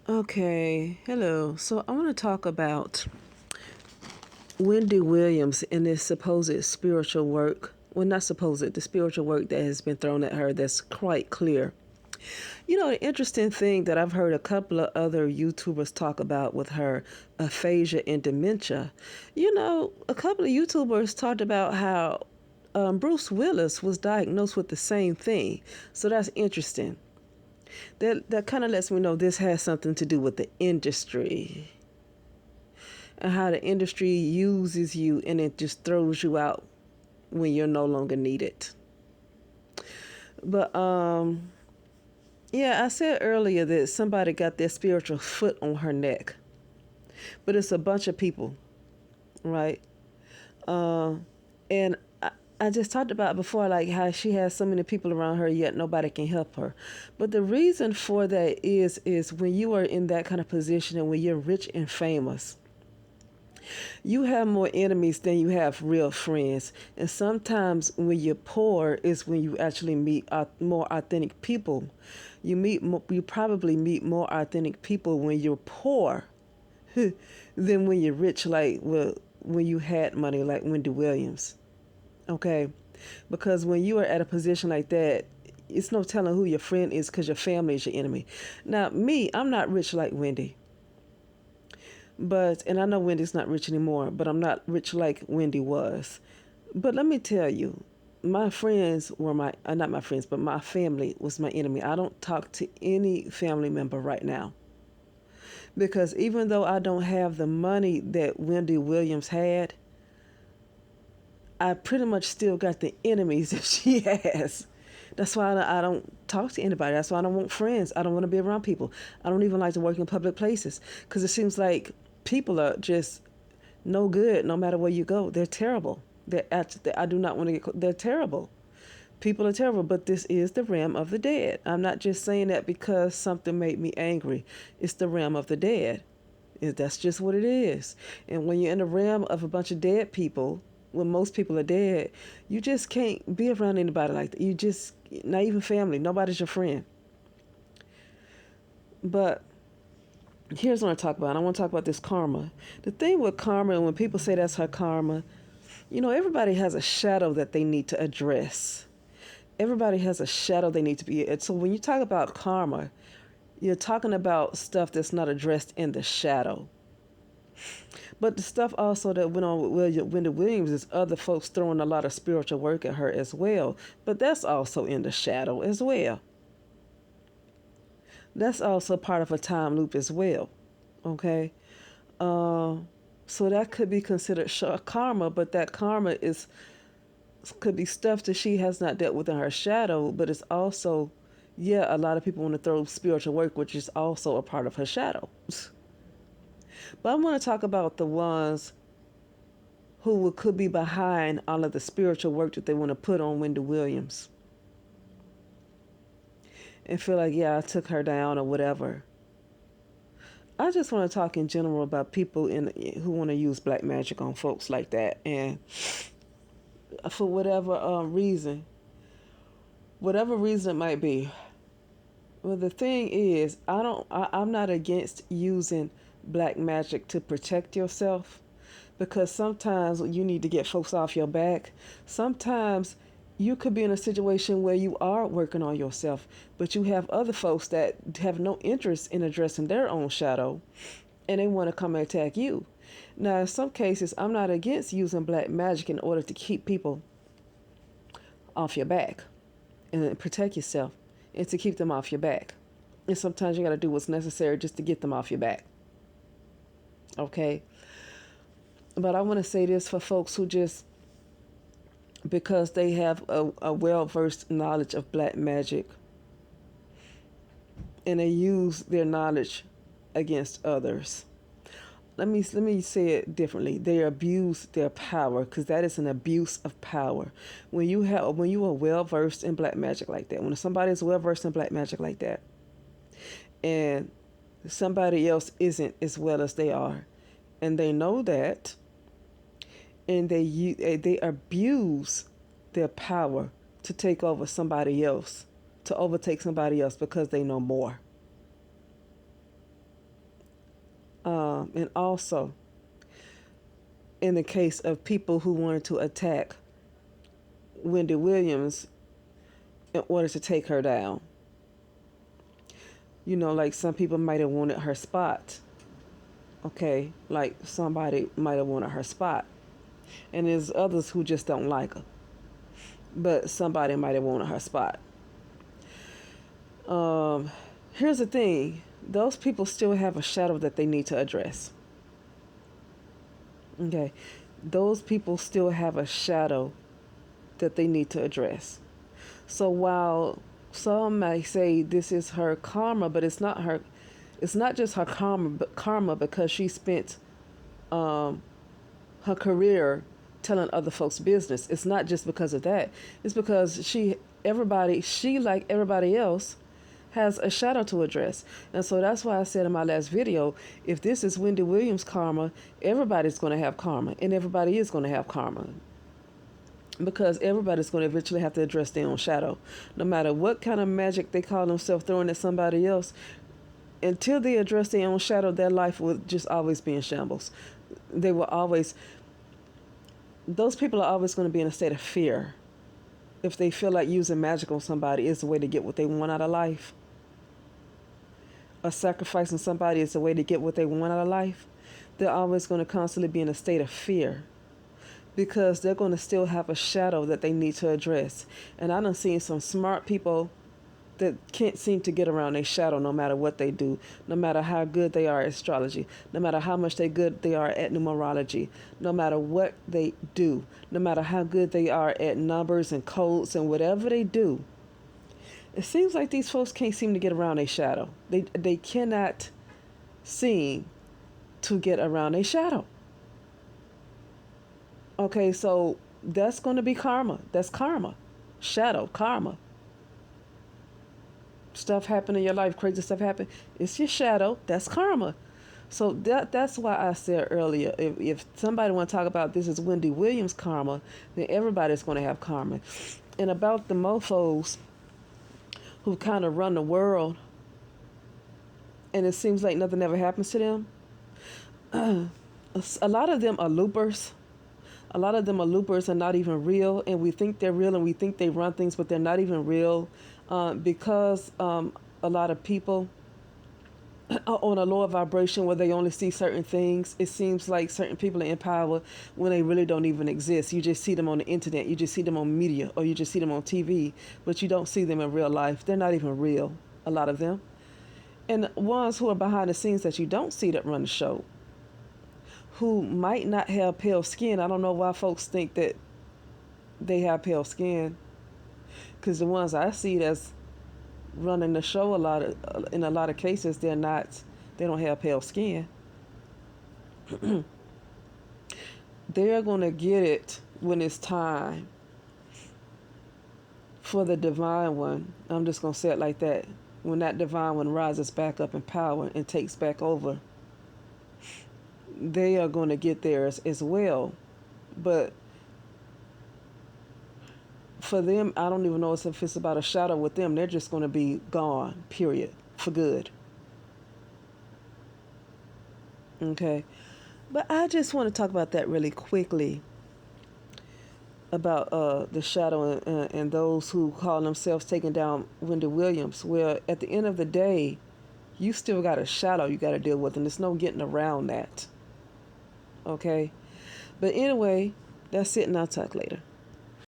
Okay, hello. So I want to talk about Wendy Williams and this supposed spiritual work. Well, not supposed, the spiritual work that has been thrown at her that's quite clear. You know, the interesting thing that I've heard a couple of other YouTubers talk about with her aphasia and dementia. You know, a couple of YouTubers talked about how Bruce Willis was diagnosed with the same thing. So that's interesting. That kind of lets me know this has something to do with the industry and how the industry uses you and it just throws you out when you're no longer needed. But yeah, I said earlier that somebody got their spiritual foot on her neck, but it's a bunch of people, right? Uh, and I just talked about before, like how she has so many people around her, yet nobody can help her. But the reason for that is when you are in that kind of position and when you're rich and famous, you have more enemies than you have real friends. And sometimes when you're poor is when you actually meet more authentic people. You probably meet more authentic people when you're poor than when you're rich, like well, when you had money, like Wendy Williams. Okay, because when you are at a position like that, it's no telling who your friend is because your family is your enemy. Now, me, I'm not rich like Wendy. But, and I know Wendy's not rich anymore, but I'm not rich like Wendy was. But let me tell you, my friends were not my friends, but my family was my enemy. I don't talk to any family member right now. Because even though I don't have the money that Wendy Williams had, I pretty much still got the enemies that she has. That's why I don't talk to anybody. That's why I don't want friends. I don't want to be around people. I don't even like to work in public places because it seems like people are just no good no matter where you go. They're terrible. I do not want to get. They're terrible. People are terrible, but this is the realm of the dead. I'm not just saying that because something made me angry. It's the realm of the dead. That's just what it is. And when you're in the realm of a bunch of dead people, when most people are dead, you just can't be around anybody like that. You just, not even family, nobody's your friend. But here's what I talk about. I want to talk about this karma. The thing with karma, and when people say that's her karma, you know, everybody has a shadow that they need to address. Everybody has a shadow they need to be. So when you talk about karma, you're talking about stuff that's not addressed in the shadow. But the stuff also that went on with Wendy Williams is other folks throwing a lot of spiritual work at her as well. But that's also in the shadow as well. That's also part of a time loop as well. Okay. Uh, so that could be considered karma, but that karma is could be stuff that she has not dealt with in her shadow, but it's also, yeah, a lot of people want to throw spiritual work, which is also a part of her shadow. But I want to talk about the ones who could be behind all of the spiritual work that they want to put on Wendy Williams and feel like, yeah, I took her down or whatever. I just want to talk in general about people who want to use black magic on folks like that, and for whatever reason it might be. Well, the thing is, I'm not against using black magic to protect yourself because sometimes you need to get folks off your back. Sometimes you could be in a situation where you are working on yourself, but you have other folks that have no interest in addressing their own shadow and they want to come and attack you. Now, in some cases, I'm not against using black magic in order to keep people off your back and protect yourself and to keep them off your back. And sometimes you got to do what's necessary just to get them off your back. Okay? But I want to say this for folks who just, because they have a well versed knowledge of black magic and they use their knowledge against others. Let me say it differently. They abuse their power because that is an abuse of power. When you are well versed in black magic like that, when somebody is well versed in black magic like that, and somebody else isn't as well as they are, and they know that, and they abuse their power to take over somebody else, to overtake somebody else because they know more. And also, in the case of people who wanted to attack Wendy Williams in order to take her down, like some people might have wanted her spot. Okay, like somebody might have wanted her spot, and there's others who just don't like her, but somebody might have wanted her spot. Um, Here's the thing: those people still have a shadow that they need to address. Okay, those people still have a shadow that they need to address. So while some may say this is her karma, but it's not her. It's not just her karma because she spent um, her career telling other folks' business. It's not just because of that. It's because she like everybody else has a shadow to address. And so that's why I said in my last video, if this is Wendy Williams karma, everybody's going to have karma, and everybody is going to have karma. Because everybody's going to eventually have to address their own shadow. No matter what kind of magic they call themselves throwing at somebody else, until they address their own shadow, their life will just always be in shambles. They will always, those people are always going to be in a state of fear. If they feel like using magic on somebody is the way to get what they want out of life, or sacrificing somebody is the way to get what they want out of life, they're always going to constantly be in a state of fear. Because they're going to still have a shadow that they need to address. And I done seen some smart people that can't seem to get around their shadow no matter what they do, no matter how good they are at astrology, no matter how much good they are at numerology, no matter what they do, no matter how good they are at numbers and codes and whatever they do. It seems like these folks can't seem to get around their shadow. They cannot seem to get around their shadow. Okay, so that's going to be karma. That's karma. Shadow, karma. Stuff happen in your life, crazy stuff happen. It's your shadow. That's karma. So that's why I said earlier, if somebody want to talk about this is Wendy Williams karma, then everybody's going to have karma. And about the mofos who kind of run the world, and it seems like nothing ever happens to them. A lot of them are loopers. A lot of them are loopers and not even real, and we think they're real and we think they run things, but they're not even real because a lot of people are on a lower vibration where they only see certain things. It seems like certain people are in power when they really don't even exist. You just see them on the internet, you just see them on media, or you just see them on TV, but you don't see them in real life. They're not even real, a lot of them. And ones who are behind the scenes that you don't see that run the show, who might not have pale skin. I don't know why folks think that they have pale skin, because the ones I see that's running the show in a lot of cases, they don't have pale skin. They're going to get it when it's time for the divine one. I'm just going to say it like that. When that divine one rises back up in power and takes back over, they are going to get theirs as well. But for them, I don't even know if it's about a shadow with them. They're just going to be gone, period, for good. Okay. But I just want to talk about that really quickly, about the shadow and those who call themselves taking down Wendy Williams. Well, at the end of the day, you still got a shadow you got to deal with, and there's no getting around that. Okay? But anyway, that's it, and I'll talk later.